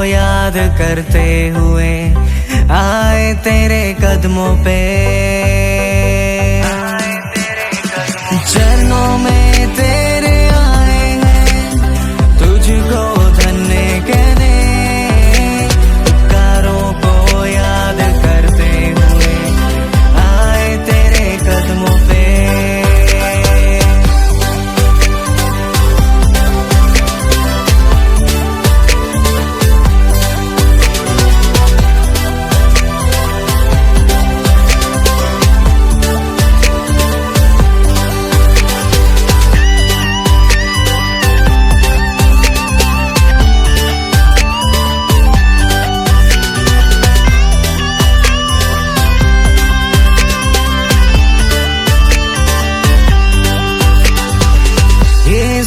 याद करते हुए आए तेरे कदमों पे। चरणों में तेरे आए हैं तुझको धन्य कहने, पुकारों को याद करते हुए आए तेरे कदमों पे।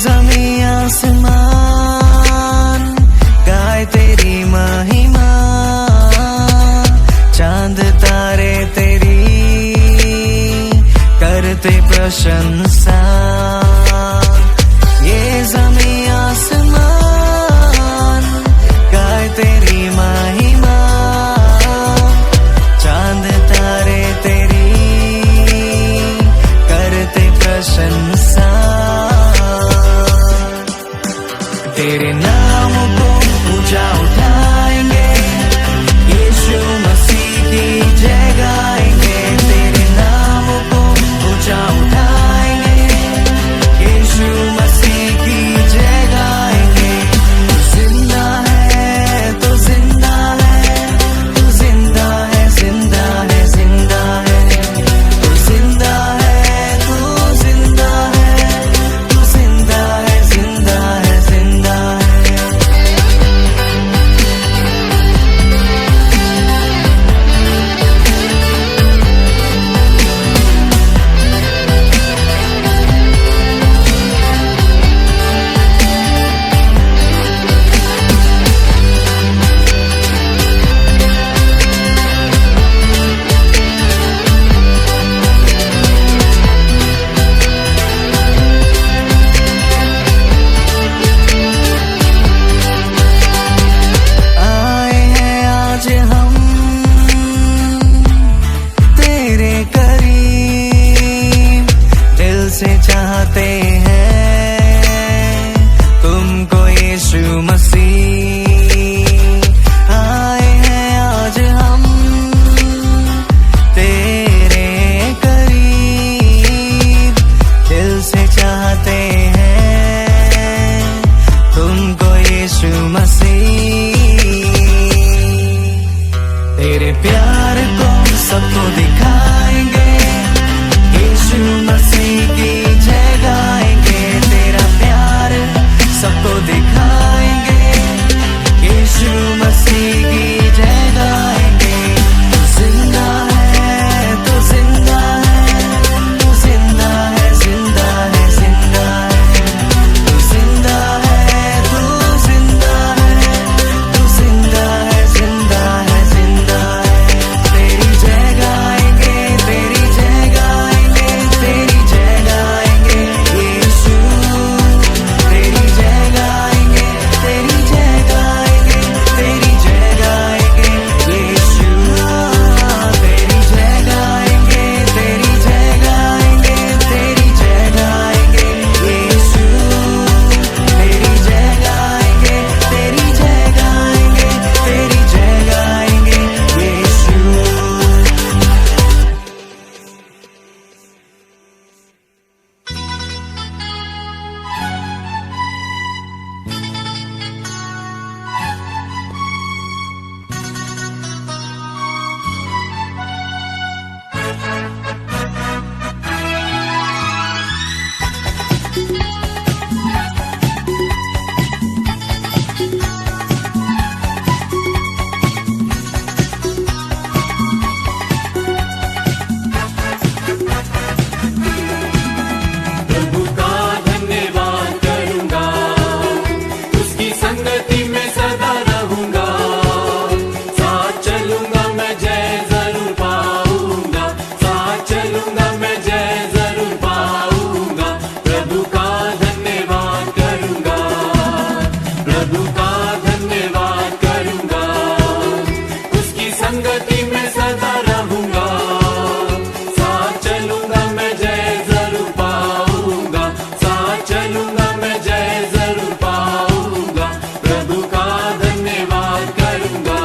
ज़मीं आसमान गाए तेरी महिमा, चांद तारे तेरी करते प्रशंसा। ये ज़मीं आसमान गाए तेरी महिमा, चांद तारे तेरी करते प्रशंसा। तेरे नाम को ऊंचा उठाएंगे, यीशु मसीह की जय गाएंगे। तेरे नाम को ऊंचा उठाएंगे, यीशु मसीह की जय गाएंगे। तू जिंदा है, तू जिंदा है, तू जिंदा है, जिंदा है, जिंदा है। तू जिंदा है, तू जिंदा है, तू जिंदा है, जिंदा है, जिंदा है। से चाहते हैं तुमको यीशु मसीह। आए हैं आज हम तेरे करीब, दिल से चाहते हैं तुमको यीशु मसीह। तेरे प्यार को सबको दिखाएंगे, यीशु मसीह की जय गाएंगे। तेरा प्यार सबको दिखाएंगे, यीशु मसीह की जय गाएंगे। तू जिंदा है, तू जिंदा है, तू जिंदा है, जिंदा है, जिंदा है। तू जिंदा है, तू जिंदा है, तू जिंदा है, जिंदा है, जिंदा है। तेरी जय गाएंगे, तेरी जय गाएंगे, तेरी जय गाएंगे यीशु। तेरी जय गाएंगे, तेरी जय गाएंगे, तेरी सदा रहूंगा, साथ चलूंगा मैं जय जरूर पाऊंगा, साथ चलूंगा मैं जय जरूर पाऊंगा, प्रभु का धन्यवाद करूंगा।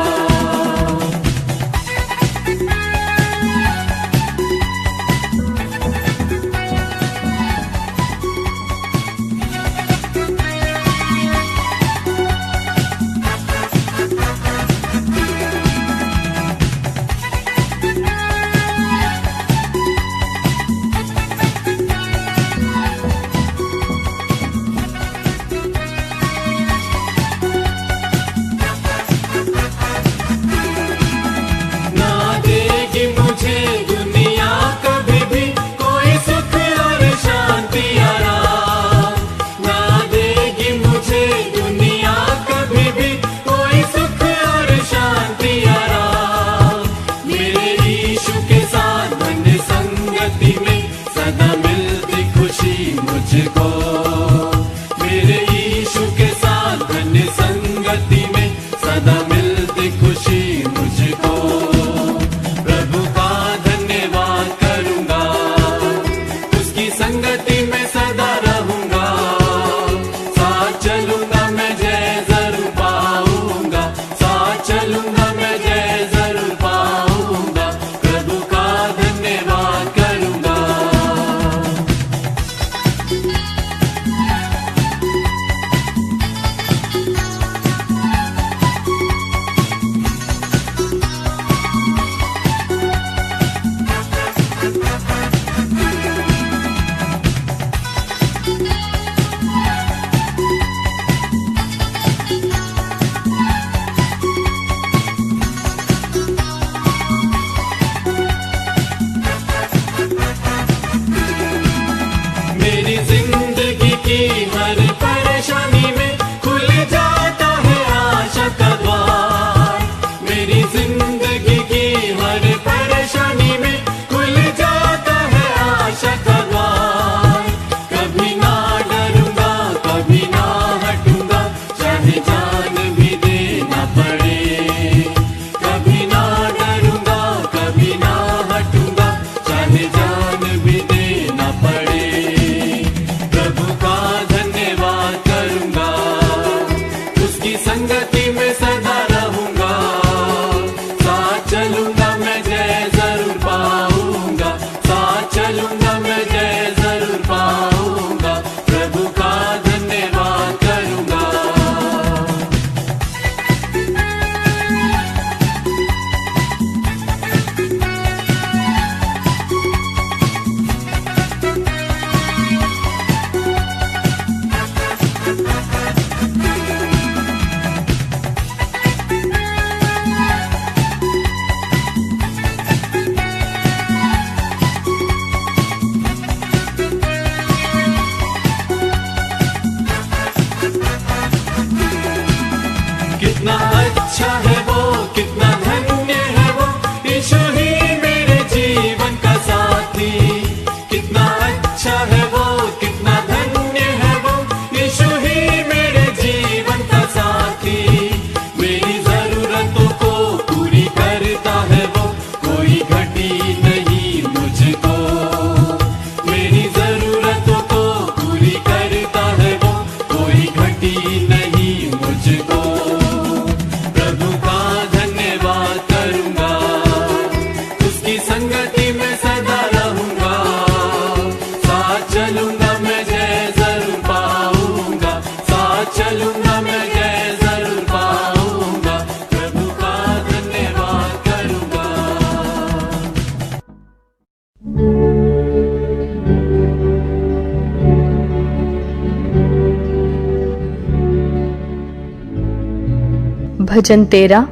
भजन 13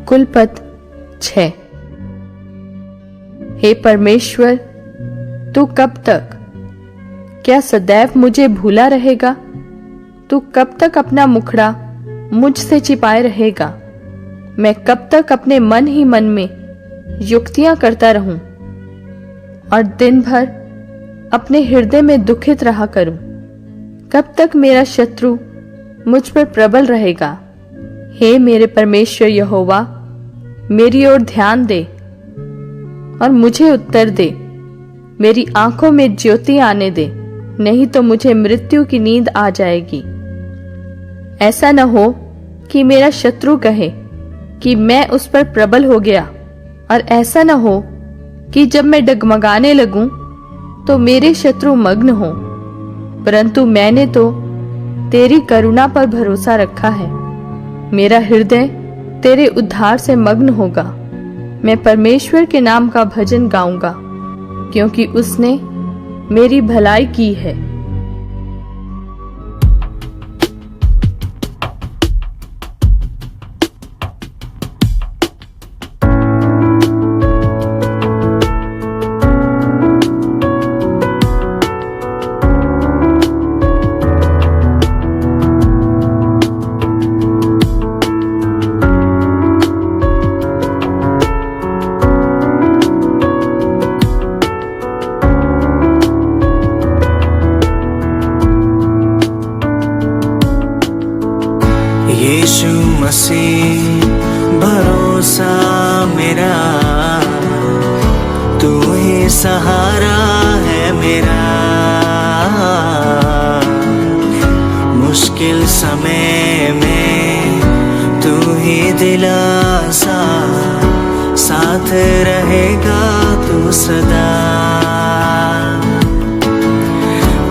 कुलपद 6। हे परमेश्वर, तू कब तक, क्या सदैव मुझे भूला रहेगा? तू कब तक अपना मुखड़ा मुझसे छिपाए रहेगा? मैं कब तक अपने मन ही मन में युक्तियां करता रहूं और दिन भर अपने हृदय में दुखित रहा करूं? कब तक मेरा शत्रु मुझ पर प्रबल रहेगा? हे मेरे परमेश्वर यहोवा, मेरी ओर ध्यान दे और मुझे उत्तर दे। मेरी आंखों में ज्योति आने दे, नहीं तो मुझे मृत्यु की नींद आ जाएगी। ऐसा न हो कि मेरा शत्रु कहे कि मैं उस पर प्रबल हो गया, और ऐसा न हो कि जब मैं डगमगाने लगूं तो मेरे शत्रु मग्न हो। परंतु मैंने तो तेरी करुणा पर भरोसा रखा है। मेरा हृदय तेरे उद्धार से मग्न होगा। मैं परमेश्वर के नाम का भजन गाऊंगा, क्योंकि उसने मेरी भलाई की है। यीशु मसीह भरोसा मेरा, तू ही सहारा है मेरा। मुश्किल समय में तू ही दिलासा, साथ रहेगा तू सदा।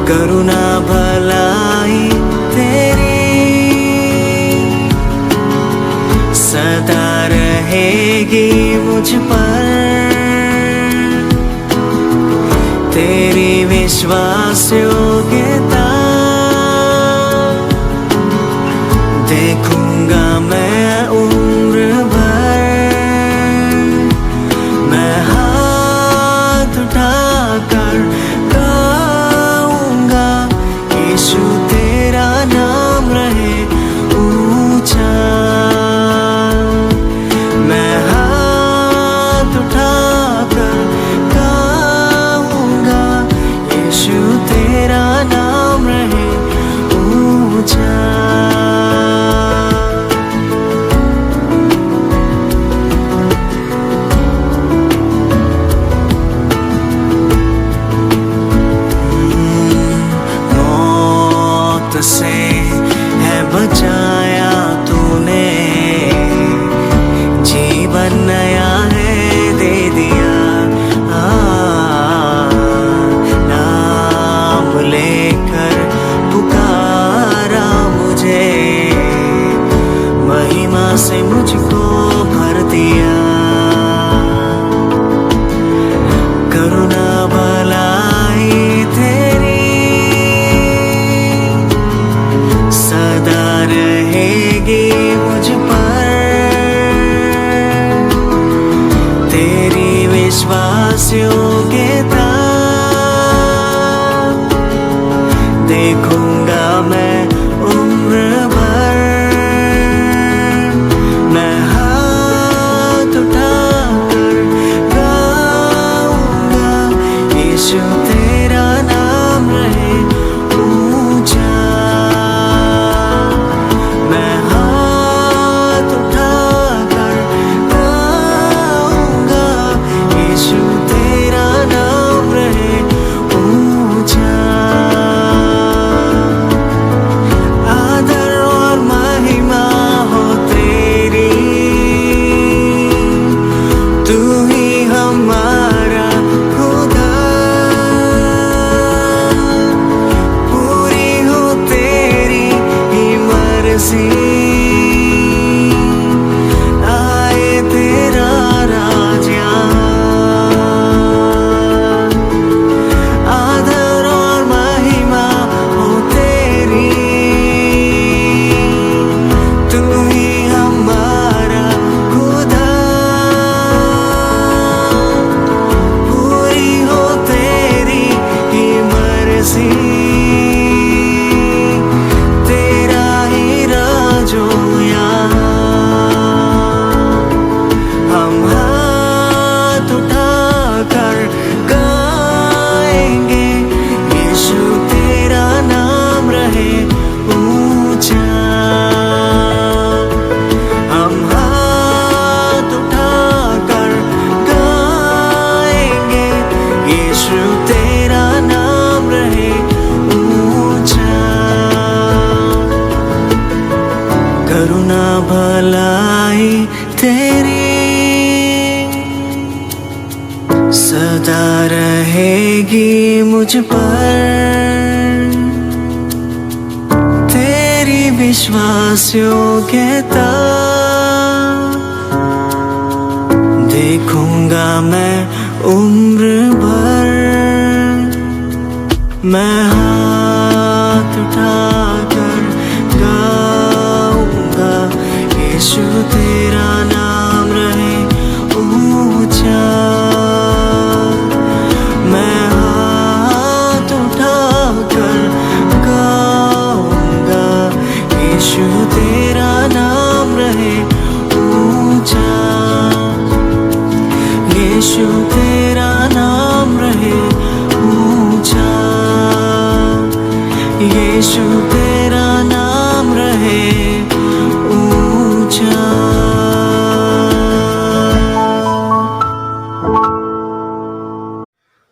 करुणा भलाई तेरी सदा रहेगी मुझ पर। तेरी विश्वास योग्यता देखूंगा मैं उम्र भर। मैं हाथ उठाकर गाऊंगा, यीशु तेरा नाम रहे ऊंचा। मैं हाथ उठाकर गाऊंगा, यीशु तेरा नाम रहे ऊंचा। मौत से है बचाया तूने, जीवन नया है दे दिया। नाम लेकर पुकारा मुझे, महिमा से मुझको भर दिया। करुणा भलाई तेरी सदा रहेगी मुझ पर। तेरी विश्वास योग्यता देखूंगा मैं उम्र भर। मैं हाथ उठाकर गाऊंगा, यीशु तेरा नाम रहे ऊंचा। मैं हाथ उठाकर गाऊंगा, यीशु तेरा सदा रहेगी मुझ पर तेरी विश्वास योग्यता। देखूंगा मैं उम्र भर, मैं हाथ उठाकर गाऊंगा, यीशु तेरा नाम रहे ऊंचा। मैं हाथ उठाकर गाऊंगा, यीशु तेरा नाम रहे ऊंचा। यीशु तेरा नाम रहे ऊंचा, यीशु तेरा नाम रहे ऊंचा।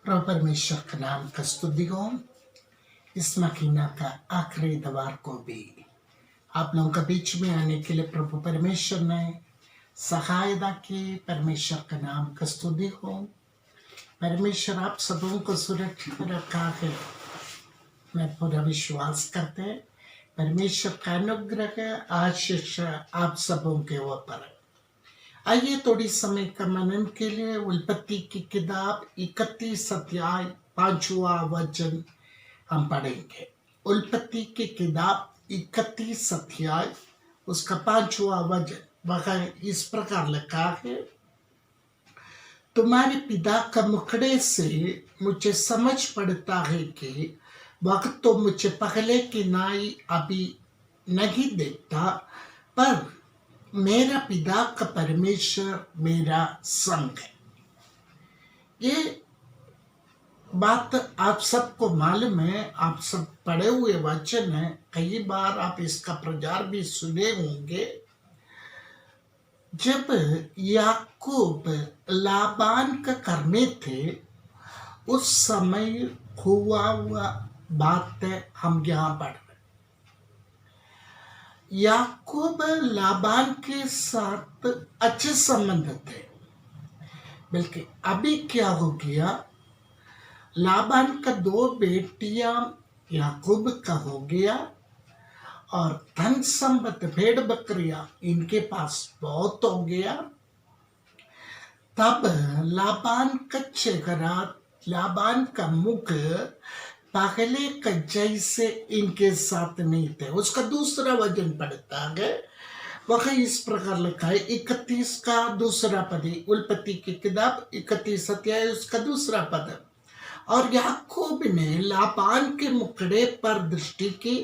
प्रभु परमेश्वर का नाम का स्तुति हो। इस महीना का आखिरी इतवार को भी आप लोगों के बीच में आने के लिए प्रभु परमेश्वर ने सहायता की। परमेश्वर का नाम का स्तुति हो। परमेश्वर आप सबों को सुरक्षित रखा है, मैं पूरा विश्वास करते हैं। परमेश्वर का अनुग्रह आशीष आप सबों के ऊपर। आइए थोड़ी समय का मनन के लिए उत्पत्ति की किताब 31 अध्याय 5वां वचन हम पढ़ेंगे। उत्पत्ति की किताब 31 अध्याय उसका 5वां वचन वह इस प्रकार लिखा है, तुम्हारे पिता का मुखड़े से मुझे समझ पड़ता है कि वह तो मुझे पहले की नाई अभी नहीं देखता, पर मेरा पिता का परमेश्वर मेरा संग है। ये बात आप सबको मालूम है, आप सब पढ़े हुए वचन है, कई बार आप इसका प्रचार भी सुने होंगे। जब याकूब लाबान का करने थे उस समय हुआ बात हम यहाँ पढ़ रहे। याकूब लाबान के साथ अच्छे संबंध थे, बल्कि अभी क्या हो गया, लाबान का 2 बेटियां याकूब का हो गया और धन संपत्ति भेड़ बकरियां इनके पास बहुत हो गया। तब लाबान का चेहरा, लाबान का मुख पहले का जैसे इनके साथ नहीं थे। उसका दूसरा वचन पढ़ता है, वह इस प्रकार लिखा है 31 का दूसरा पद, उत्पत्ति की किताब 31 अध्याय उसका दूसरा पद। और याकूब ने लाबान के मुखड़े पर दृष्टि की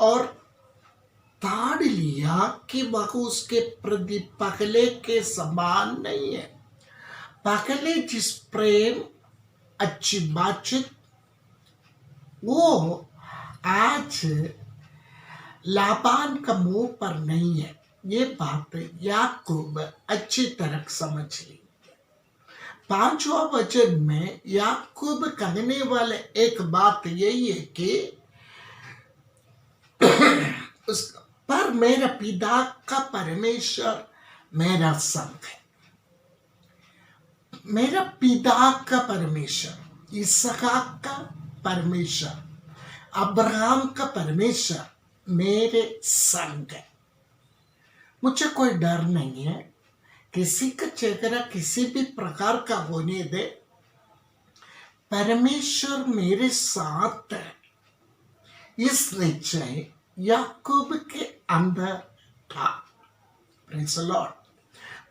और ताड़ लिया कि वह उसके प्रति पहले के समान नहीं है। पहले जिस प्रेम अच्छी बातचीत वो आज लाबान का मुंह पर नहीं है। ये बात याकूब अच्छी तरह समझ ली। 5वां वचन में याकूब कहने वाले एक बात यही है कि पर मेरा पिता का परमेश्वर मेरा संग है। मेरा पिता का परमेश्वर, इसहाक का परमेश्वर, अब्राहम का परमेश्वर मेरे संग है। मुझे कोई डर नहीं है, किसी का चेहरा किसी भी प्रकार का होने दे, परमेश्वर मेरे साथ है। इस निश्चय याकूब के अंदर था। Praise the Lord.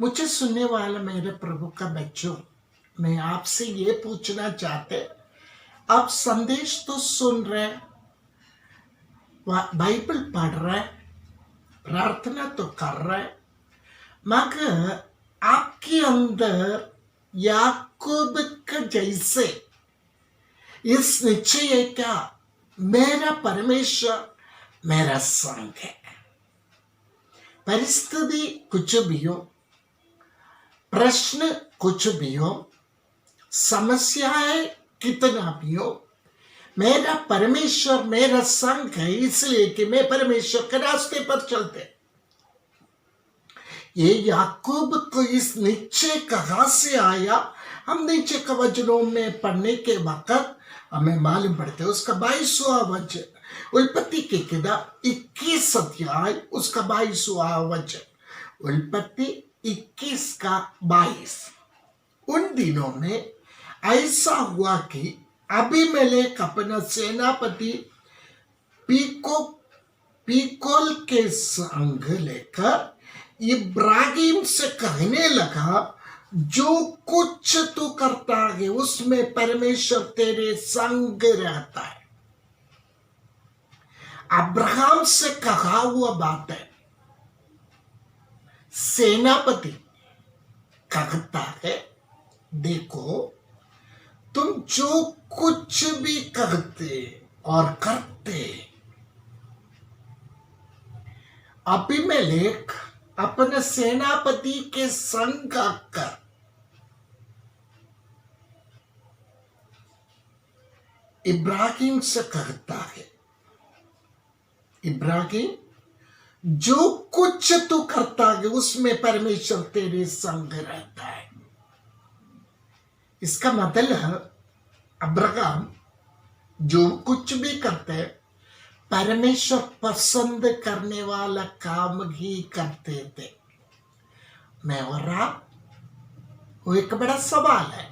मुझे सुनने वाला मेरे प्रभु का बच्चों, मैं आपसे ये पूछना चाहते, आप संदेश तो सुन रहे, बाइबल पढ़ रहे, प्रार्थना तो कर रहे, मगर आपके अंदर याकूब का जैसे इस निश्चय है क्या, मेरा परमेश्वर मेरा संग है। परिस्थिति कुछ भी हो, प्रश्न कुछ भी हो, समस्याएं कितना भी हो, मेरा परमेश्वर मेरा संग है, इसलिए कि मैं परमेश्वर के रास्ते पर चलते। ये याकूब को इस निश्चय कहां से आया, हम नीचे के वचनों में पढ़ने के वक्त हमें मालूम पड़ते उसका 22वां वचन, उत्पत्ति की किताब 21 अध्याय उसका 22वां वचन, उत्पत्ति 21 का 22। उन दिनों में ऐसा हुआ कि अबीमेलेक अपना सेनापति पीकोल के संग लेकर इब्राहिम से कहने लगा, जो कुछ तू करता है उसमें परमेश्वर तेरे संग रहता है। अब्राहम से कहा हुआ बात है। सेनापति कहता है, देखो तुम जो कुछ भी कहते और करते, अबीमेलेक अपने सेनापति के संग आकर इब्राहिम से कहता है, इब्राहिम जो कुछ तू करता है उसमें परमेश्वर तेरे संग रहता है। इसका मतलब अब्राहम जो कुछ भी करते हैं परमेश्वर पसंद करने वाला काम ही करते थे। मैं और आप, वो एक बड़ा सवाल है,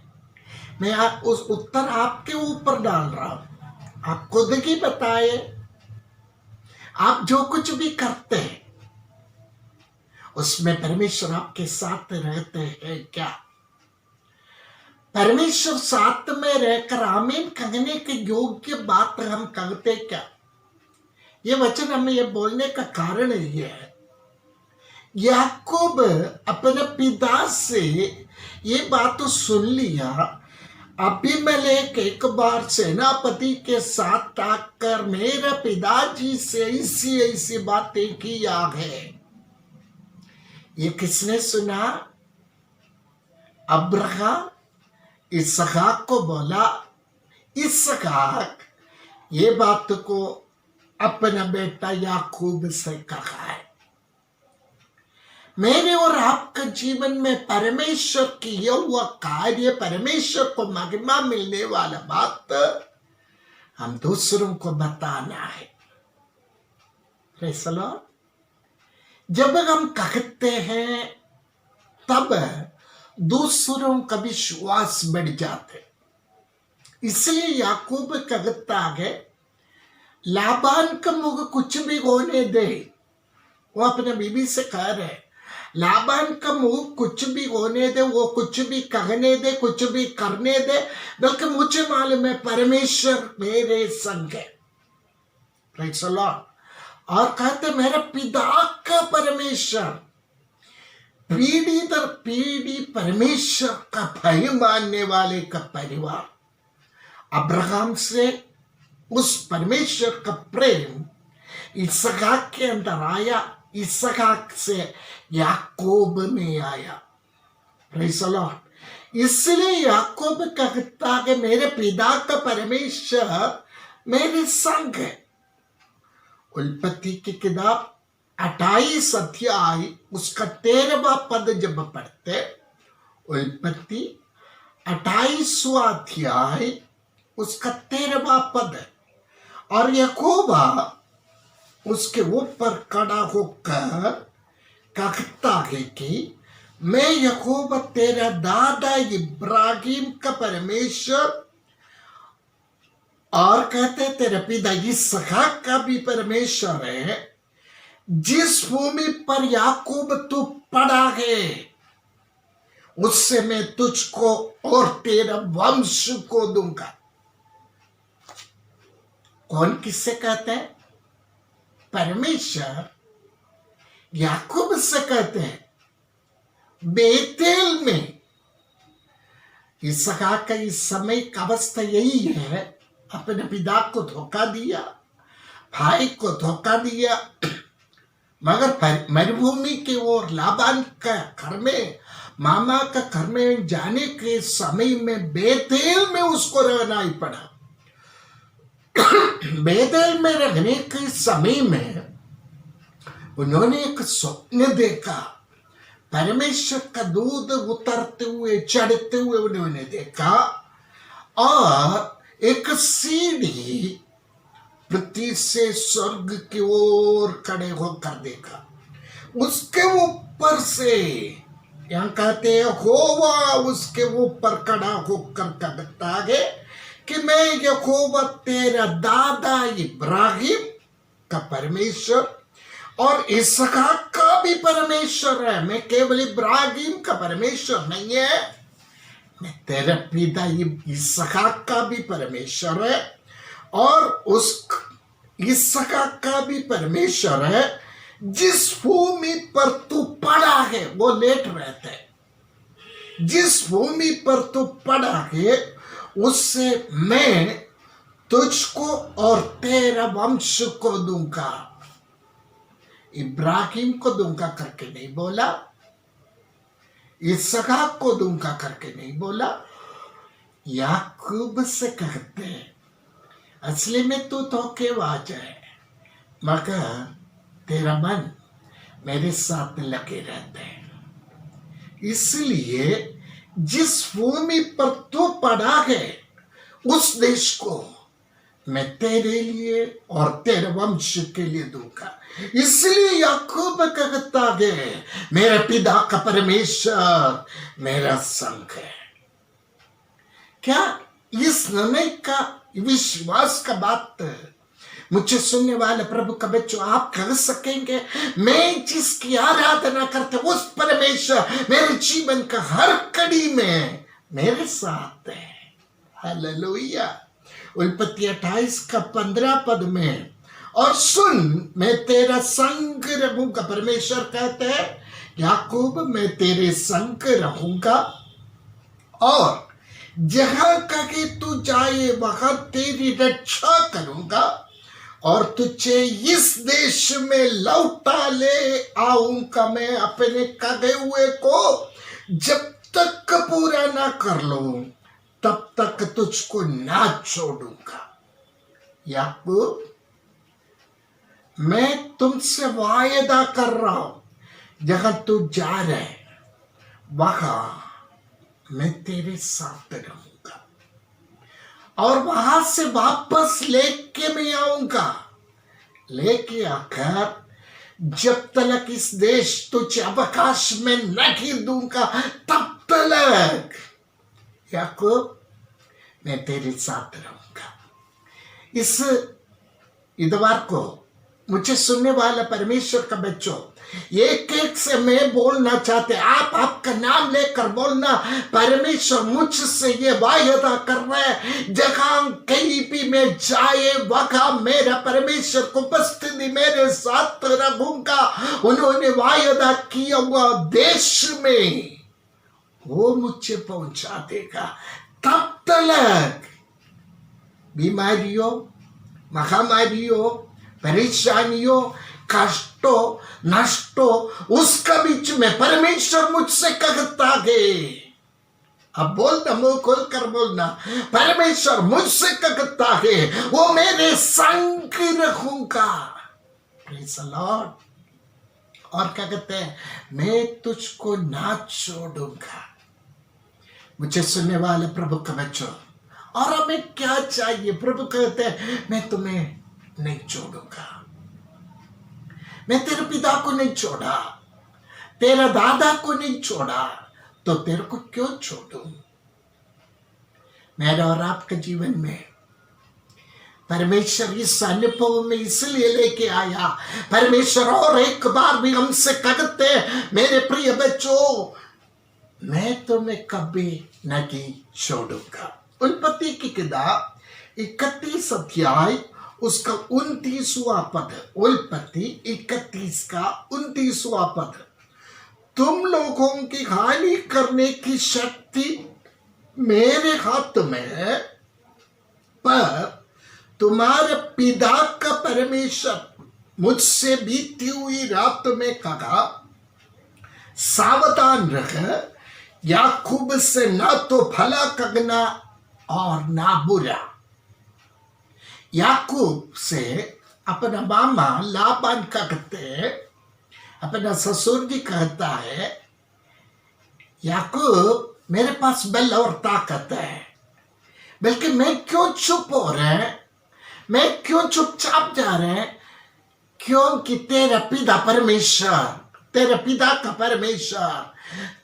मैं उस उत्तर आपके ऊपर डाल रहा हूं। आप खुद ही बताए, आप जो कुछ भी करते हैं उसमें परमेश्वर आपके साथ रहते हैं क्या? परमेश्वर साथ में रहकर आमीन कहने के योग्य बात हम कहते क्या? ये वचन हमें ये बोलने का कारण ये है, याकूब अपने पिता से ये बात तो सुन लिया। अबीमेलेक एक बार सेनापति के साथ आकर मेरे पिताजी से ऐसी ऐसी बातें किया है। ये किसने सुना? अब्राहम इसहाक को बोला। इसहाक ये बात को अपना बेटा याकूब से कहा है। मेरे और आपके जीवन में परमेश्वर किया हुआ कार्य, परमेश्वर को महिमा मिलने वाला बात हम दूसरों को बताना है। जब हम कहते हैं तब दूसरों का विश्वास बढ़ जाते। इसलिए याकूब कहता है, लाबान का मुख कुछ भी होने दे। वो अपने बीवी से कह रहे, लाबान का मुंह कुछ भी होने दे, वो कुछ भी कहने दे, कुछ भी करने दे, बल्कि मुझे मालूम है परमेश्वर मेरे संग है। Praise the Lord. और कहते मेरे पिता का परमेश्वर, पीढ़ी दर पीढ़ी परमेश्वर का भय मानने वाले का परिवार। अब्राहम से उस परमेश्वर का प्रेम इसहाक के अंदर आया, इसहाक से याकूब में आया। Praise the Lord. इसलिए याकूब कहता है मेरे पिता का परमेश्वर मेरे संग है। उत्पत्ति की किताब 28 अध्याय उसका 13वां पद जब पढ़ते, उत्पत्ति 28वां अध्याय उसका 13वां पद है। और याकूबा उसके ऊपर खड़ा होकर कहता है कि मैं याकूब तेरा दादा इब्राहिम का परमेश्वर, और कहते तेरे पिता इसहाक का भी परमेश्वर है। जिस भूमि पर याकूब तू पड़ा है उससे मैं तुझको और तेरा वंश को दूंगा। कौन किससे कहते हैं? परमेश्वर याकूब से कहते हैं। बेतेल में इसहाक का इस समय का अवस्था यही है, अपने पिता को धोखा दिया, भाई को धोखा दिया, मगर मरुभूमि की ओर लाबान का घर में, मामा का घर में जाने के समय में बेतेल में उसको रहना ही पड़ा। बेतेल में रहने के समय में उन्होंने एक स्वप्न देखा। परमेश्वर का दूध उतरते हुए चढ़ते हुए उन्होंने देखा और एक सीढ़ी पृथ्वी से स्वर्ग की ओर खड़े होकर देखा। उसके ऊपर से यहाँ कहते हैं यहोवा उसके ऊपर खड़ा होकर कहता है कि मैं यहोवा तेरा दादा इब्राहिम का परमेश्वर और इसहाक का भी परमेश्वर है। मैं केवल इब्राहिम का परमेश्वर नहीं है, मैं तेरा पिता इसहाक का भी परमेश्वर है और उस इसहाक का भी परमेश्वर है। जिस भूमि पर तू पड़ा है वो लेट रहता है, जिस भूमि पर तू पड़ा है उससे मैं तुझको और तेरा वंश को दूंगा। इब्राहिम को दूंगा करके नहीं बोला, इसहाक को दूंगा करके नहीं बोला, याकूब से कहते हैं असली में तू धोखेबाज है मगर तेरा मन मेरे साथ लगे रहते हैं। इसलिए जिस भूमि पर तू पड़ा है उस देश को मैं तेरे लिए और तेरे वंश के लिए दूंगा। इसलिए याकूब कहता है मेरे पिता का परमेश्वर मेरा संग है। क्या इस निर्णय का विश्वास का बात मुझे सुनने वाले प्रभु का बच्चों आप कह सकेंगे मैं जिसकी आराधना करता उस परमेश्वर मेरे जीवन का हर कड़ी में मेरे साथ है। हालेलुया। उत्पत्ति 28 का 15 पद में और सुन मैं तेरा संग रहूंगा, परमेश्वर कहते हैं याकूब मैं तेरे संग रहूंगा और जहां कहीं तू जाए वहां तेरी रक्षा करूंगा और तुझे इस देश में लौटा ले आऊंगा। मैं अपने कहे हुए को जब तक पूरा ना कर लूं तब तक तुझको ना छोड़ूंगा। याकूब मैं तुमसे वायदा कर रहा हूं जहां तू जा रहे वहां मैं तेरे साथ रहूंगा और वहां से वापस लेके मैं आऊंगा। लेके आकर जब तक इस देश तुझे अवकाश में नहीं दूंगा तब तक याकूब मैं तेरे साथ रहूंगा। इस इतवार को मुझे सुनने वाला परमेश्वर का बच्चों एक एक से मैं बोलना चाहते आप आपका नाम लेकर बोलना परमेश्वर मुझसे ये वायदा कर रहा है जहां कहीं भी मैं जाए वहां मेरा परमेश्वर को उपस्थिति मेरे साथ रहूंगा। उन्होंने वायदा किया हुआ देश में वो मुझे पहुंचा देगा। तब तक बीमारियों महामारियों परेशानियों कष्टों नष्टों उसका बीच में परमेश्वर मुझसे कहता है। अब बोलना मुंह खोल कर बोलना परमेश्वर मुझसे कहता है वो मेरे संग रहूंगा। Praise the Lord. और क्या कहते हैं मैं तुझको ना छोड़ूंगा। मुझे सुनने वाले प्रभु का बच्चों और हमें क्या चाहिए प्रभु कहते हैं मैं तुम्हें नहीं छोड़ूंगा। मैं तेरे पिता को नहीं छोड़ा, तेरा दादा को नहीं छोड़ा तो तेरे को क्यों छोड़ूं। मेरा और आपके जीवन में परमेश्वर इस अनुभव में इसलिए लेके आया। परमेश्वर और एक बार भी हमसे कहते हैं मेरे प्रिय बच्चों मैं तुम्हें कभी नहीं छोड़ूंगा। उत्पत्ति की किताब 31 अध्याय उसका 29वां पद। उत्पत्ति 31 का 29वां पद। तुम लोगों की हानि करने की शक्ति मेरे हाथ में है पर तुम्हारे पिता का परमेश्वर मुझसे बीती हुई रात में कहा सावधान रह याकूब से ना तो भला करना और ना बुरा। याकूब से अपना मामा लाबान कहते हैं अपना ससुर जी कहता है याकूब, मेरे पास बल और ताकत है, बल्कि मैं क्यों चुप हो रहे हैं, मैं क्यों चुपचाप जा रहे हैं? क्योंकि तेरा पिता परमेश्वर, तेरा पिता का परमेश्वर,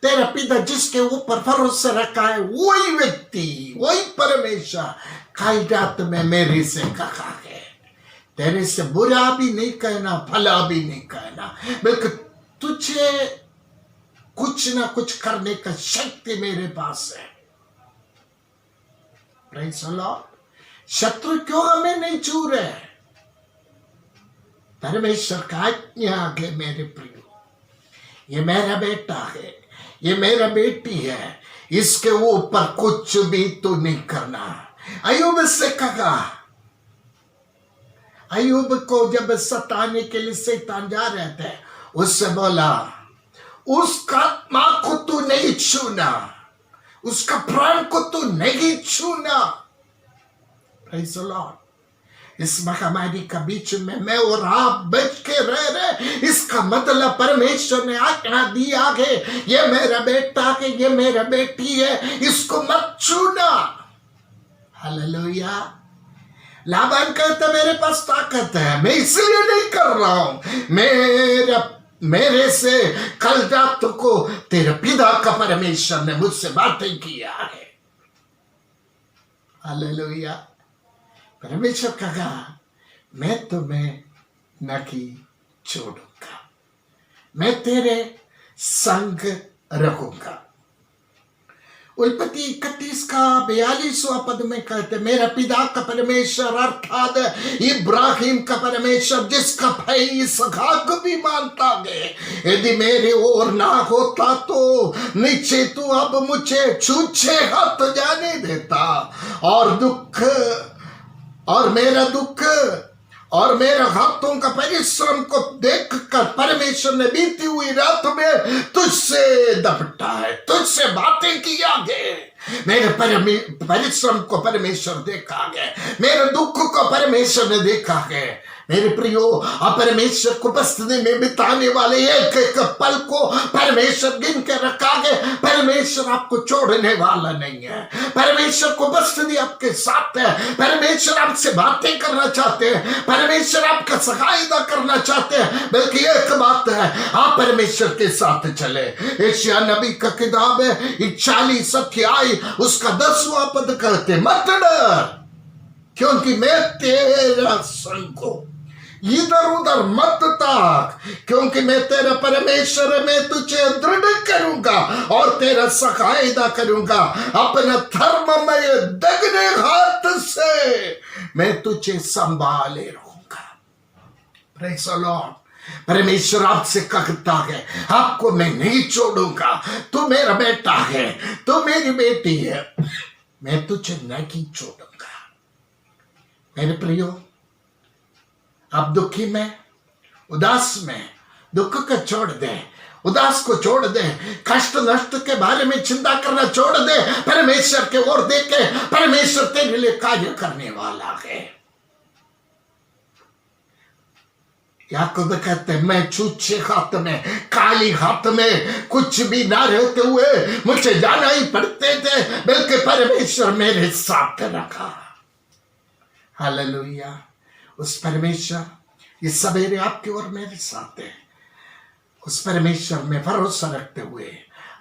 तेरा पिता जिसके ऊपर भरोसा रखा है, वही व्यक्ति, वही परमेश्वर कल रात में मेरे से कहा है, तेरे से बुरा भी नहीं कहना, भला भी नहीं कहना, बल्कि तुझे कुछ ना कुछ करने का शक्ति मेरे पास है। Praise the Lord. शत्रु क्यों हमें नहीं छू रहे? परमेश्वर का आज्ञा आगे मेरे प्रियो, ये मेरा बेटा है, ये मेरा बेटी है, इसके ऊपर कुछ भी तो नहीं करना। अय्यूब से कहा, अय्यूब को जब सताने के लिए शैतान जा रहे थे, उससे बोला, उसका आत्मा को तू नहीं छूना, उसका प्राण को तू नहीं छूना। Praise the Lord. इस महामारी का बीच में मैं और आप बच के रह रहे, इसका मतलब परमेश्वर ने आज्ञा दी आगे, ये मेरा बेटा है, ये मेरा बेटी है, इसको मत छूना। हालेलुया। लाबान कहता, मेरे पास ताकत है, मैं इसलिए नहीं कर रहा हूं, मेरे से कल रात को तेरे पिता का परमेश्वर ने मुझसे बातें किया है। हालेलुया। परमेश्वर कहा, मैं तुम्हें नहीं छोड़ूंगा, मैं तेरे संग रहूंगा। उत्पत्ति 31 का 42वां पद में कहते, मेरा पिता का परमेश्वर अर्थात इब्राहिम का परमेश्वर, जिसका भाई इसहाक भी मानता है, यदि मेरे ओर ना होता तो नीचे तू अब मुझे छूछे हाथ जाने देता, और मेरा दुख और मेरे हाथों का परिश्रम को देखकर परमेश्वर ने बीती हुई रात में तुझसे दपटा है, तुझसे बातें किया है। मेरे परिश्रम को परमेश्वर देखा है, मेरे दुख को परमेश्वर ने देखा है। मेरे प्रियो, परमेश्वर को उपस्थिति में बिताने वाले एक एक पल को परमेश्वर गिन के रखा है। परमेश्वर आपको छोड़ने वाला नहीं है, परमेश्वर को उपस्थिति आपके साथ है, परमेश्वर आपसे बातें करना चाहते हैं, परमेश्वर आपका सहायता करना चाहते हैं। बल्कि एक बात है, आप परमेश्वर के साथ चले। यशायाह नबी का किताब है 40 अध्याय उसका 10वां पद कहते, मत डर क्योंकि मैं तेरा संग हूं, इधर उधर मत ताक क्योंकि मैं तेरा परमेश्वर, मैं तुझे दृढ़ करूंगा और तेरा सहायता करूंगा, अपना धर्ममय दगने हाथ से मैं तुझे संभाले रहूंगा। Praise the Lord. परमेश्वर आपसे कहता है, आपको मैं नहीं छोड़ूंगा, तू मेरा बेटा है, तू मेरी बेटी है, मैं तुझे नहीं छोड़ूंगा। मेरे प्रियो, आप दुखी में, उदास में, दुख को छोड़ दे, उदास को छोड़ दे, कष्ट नष्ट के बारे में चिंता करना छोड़ दे, परमेश्वर के ओर देखे, परमेश्वर तेरे लिए कार्य करने वाला है। याकूब कहते हैं, मैं छूछे हाथ में, काली हाथ में कुछ भी ना रहते हुए मुझे जाना ही पड़ते थे, बल्कि परमेश्वर मेरे साथ रखा। हालेलुया। उस परमेश्वर इस सवेरे आपकी ओर मेरे साथ है, उस परमेश्वर में भरोसा रखते हुए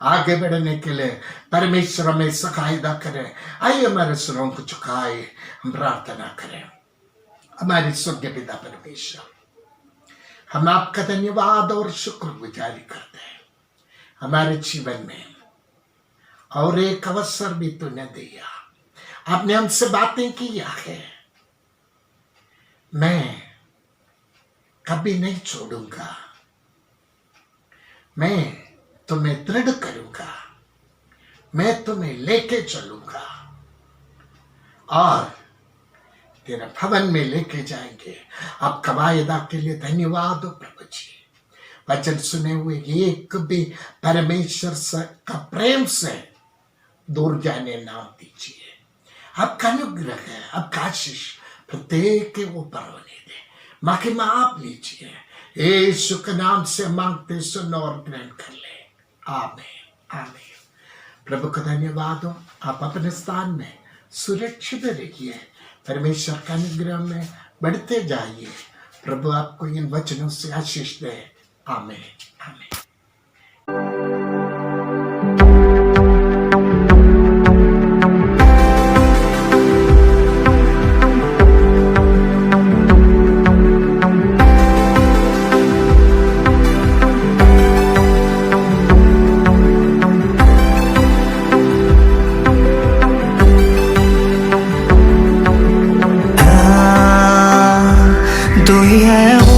आगे बढ़ने के लिए परमेश्वर हमें सहायता करें। आइए हमारे सुरों को झुकाए, हम प्रार्थना करें। हमारे स्वर्गीय पिता परमेश्वर, हम आपका धन्यवाद और शुक्रगुजारी करते हैं हमारे जीवन में, और एक अवसर भी तूने दिया, आपने हमसे बातें किया है। मैं कभी नहीं छोड़ूंगा, मैं तुम्हें दृढ़ करूंगा, मैं तुम्हें लेके चलूंगा और तेरा भवन में लेके जाएंगे। आपका वायदा के लिए धन्यवाद हो प्रभु जी। वचन सुने हुए एक भी परमेश्वर का प्रेम से दूर जाने ना दीजिए। आपका अनुग्रह है, आपका आशीष प्रत्येक के ऊपर होने दे। महिमा आप लीजिए, यीशु के नाम से मांगते सुनो और ग्रहण कर ले। आमीन, आमीन। प्रभु का धन्यवाद हो। आप अपने स्थान में सुरक्षित रहिए, परमेश्वर का अनुग्रह में बढ़ते जाइए। प्रभु आपको इन वचनों से आशीष दे। आमीन आमीन। तू ही है वो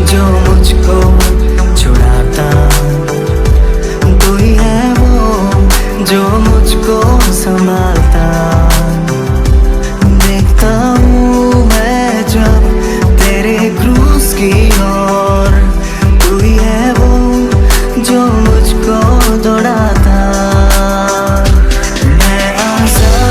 जो मुझको छुड़ाता, तू ही है वो जो मुझको संभालता। देखता हूँ मैं जब तेरे क्रूस की ओर, तू ही है वो जो मुझको दौड़ाता। मैं आजाद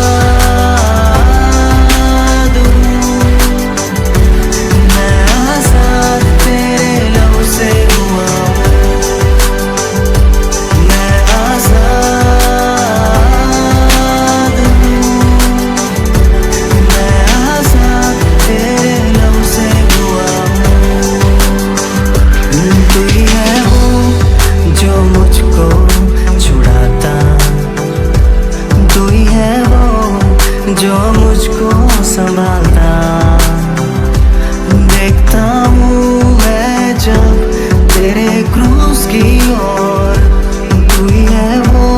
जो मुझको संभालता। देखता हूँ मैं जब तेरे क्रूस की ओर, तू ही है वो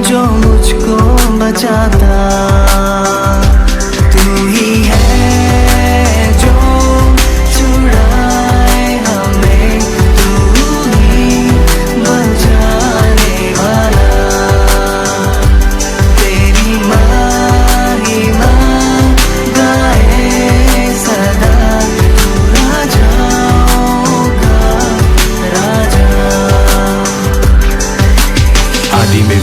जो मुझको बचाता। तू ही है जो छुड़ाए हमें, तू ही बचाने वाला। तेरी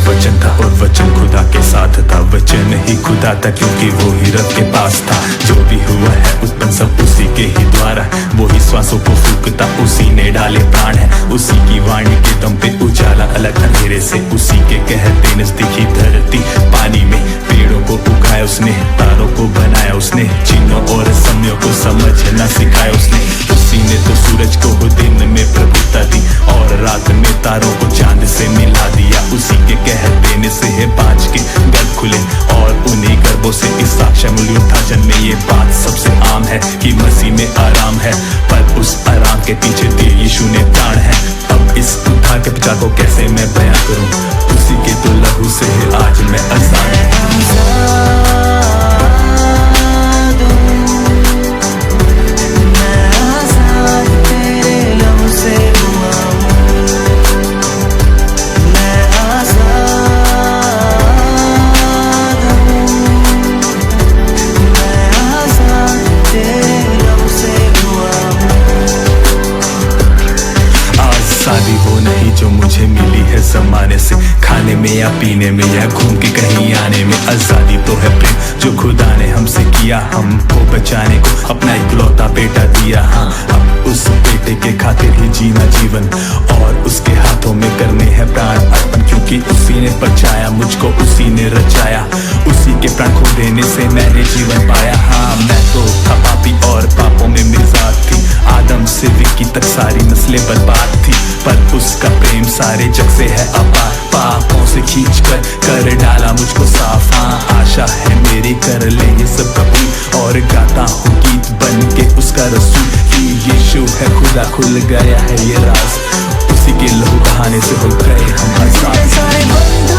वचन था और वचन खुदा के साथ था, वचन ही खुदा था क्योंकि वो ही रब के पास था। जो भी हुआ है उत्पन्न सब उसी के ही द्वारा, वो ही श्वासों को फूंकता, उसी ने डाले प्राण है। उसी की वाणी के दम पे उजाला अलग अंधेरे से, उसी के कहते नजदीकी धरती पानी में। पेड़ों को उगाया उसने, तारों को बनाया उसने, चिन्हों और समयों को समझना सिखाया उसने। उसी ने तो सूरज को दिन में प्रभुता दी और रात में तारों को चांद से मिला दिया। उसी के कह देने से है 5 के गर्भ खुले और उन्हीं गर्भों से इसहाक शमूएल था जन्मे। ये बात सबसे आम है कि मसीह में आराम है, पर उस आराम के पीछे दिए यीशु ने प्राण है। अब इस उद्धार के प्रचार को कैसे मैं बयां करूं, उसी के तो लहू से है आज मैं आजाद हूं। जो मुझे मिली है जमाने से, खाने में या पीने में या घूम के कहीं आने में। आजादी तो है प्रेम जो खुदा ने हमसे किया, हमको बचाने को अपना इकलौता बेटा दिया। हाँ, अब उस बेटे के खातिर ही जीना जीवन और उसके हाथों में करने हैं प्राण अर्पण, क्योंकि उसी ने बचाया मुझको, उसी ने रचाया। उसी के प्राण खो देने से मैंने जीवन पाया। हाँ, मैं तो था पापी और पापों में मेरी जात थी, आदम से विक्की तक सारी नस्लें बर्बाद थी, पर उसका प्रेम सारे जग से है अपार। पापों से खींच कर डाला मुझको साफ। हाँ, आशा है मेरी कर ले ये सब कबूल और गाता हूँ गीत बन के उसका रसूल कि यीशु है खुदा, खुल गया है ये राज, उसी के लहू बहाने से हो गए हम आजाद।